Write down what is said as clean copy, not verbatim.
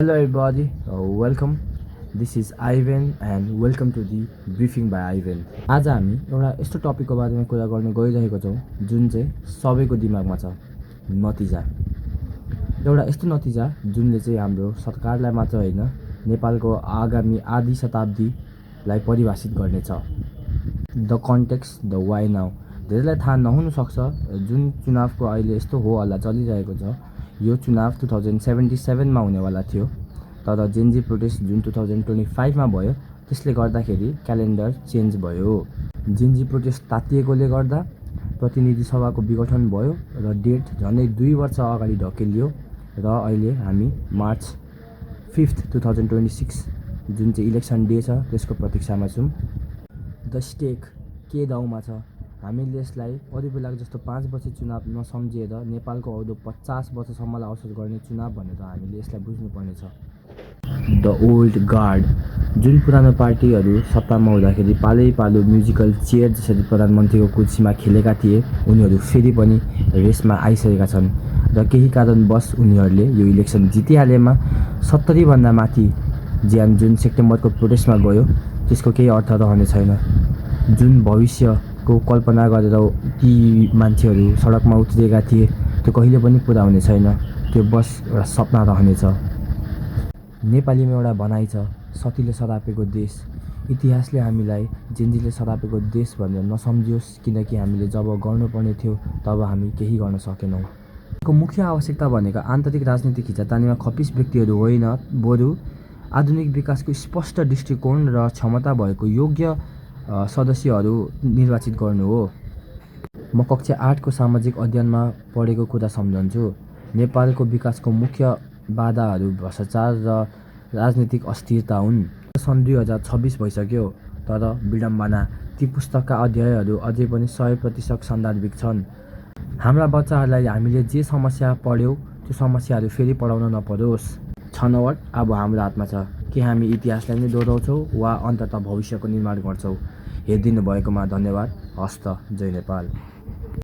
Hello everybody, welcome. This is Ivan and welcome to the briefing by Ivan. आज हामी एउटा यस्तो टपिकको बारेमा कुरा गर्न गइरहेको छौँ जुन चाहिँ सबैको दिमागमा छ, नतिजा। एउटा यस्तो नतिजा जुनले चाहिँ हाम्रो सरकारलाई मात्र होइन नेपालको आगामी आधी शताब्दीलाई परिभाषित गर्नेछ। The context, the why now. धेरैलाई थाहा नहुन सक्छ जुन चुनावको अहिले यस्तो हो हल्ला चलिरहेको छ, यो चुनाव 2077 मा हुनेवाला थियो, तर जेन्जी प्रोटेस्ट जुन 2025 मा भयो त्यसले गर्दाखेरि क्यालेन्डर चेन्ज भयो। जेन्जी प्रोटेस्ट तातिएकोले गर्दा प्रतिनिधि सभाको विघटन भयो र डेट झन्डै 2 वर्ष अगाडि ढकेलियो र अहिले हामी मार्च 5 2026 जुन चाहिँ इलेक्सन डे छ त्यसको प्रतीक्षामा छौँ। द स्टेक के दाउमा छ। हामीले यसलाई अरू बेलाको जस्तो 5 वर्ष चुनाव नसम्झिएर नेपालको आउँदो 50 वर्षसम्मलाई असर गर्ने चुनाव भनेर हामीले यसलाई बुझ्नुपर्नेछ। द ओल्ड गार्ड, जुन पुरानो पार्टीहरू सत्तामा हुँदाखेरि पालो म्युजिकल चेयर जसरी प्रधानमन्त्रीको कुर्सीमा खेलेका थिए, उनीहरू फेरि पनि रेसमा आइसकेका छन् र केही कारणवश उनीहरूले यो इलेक्सन जितिहालेमा 70 भन्दा माथि ज्यान जुन सेप्टेम्बरको प्रोटेस्टमा गयो त्यसको केही अर्थ रहने छैन। जुन भविष्यको कल्पना गरेर ती मान्छेहरू सडकमा उत्रिएका थिए त्यो कहिले पनि पुरा हुने छैन, त्यो बस एउटा सपना रहनेछ। नेपालीमा एउटा भनाइ छ, सतीले सरापेको देश। इतिहासले हामीलाई जेन्जीले सरापेको देश भनेर नसम्झियोस्, किनकि हामीले जब गर्नुपर्ने थियो तब हामी केही गर्न सकेनौँ। को मुख्य आवश्यकता भनेको आन्तरिक राजनीतिक खिचातानीमा खप्पिस व्यक्तिहरू होइन, बरु आधुनिक विकासको स्पष्ट दृष्टिकोण र क्षमता भएको योग्य सदस्यहरू निर्वाचित गर्नु हो। म कक्षा 8 को सामाजिक अध्ययनमा पढेको कुरा सम्झन्छु। नेपालको विकासको मुख्य बाधाहरू भ्रष्टाचार र राजनीतिक अस्थिरता हुन्। सन् 2026 भइसक्यो, तर विडम्बना ती पुस्तकका अध्यायहरू अझै पनि 100% सान्दर्भिक छन्। हाम्रा बच्चाहरूलाई हामीले जे समस्या पढ्यौँ त्यो समस्याहरू फेरि पढाउन नपरोस्। छनौट अब हाम्रो हातमा छ कि हामी इतिहासलाई नै दोहोऱ्याउँछौँ वा अन्ततः भविष्यको निर्माण गर्छौँ। हेरिदिनु भएकोमा धन्यवाद। हस्त, जय नेपाल।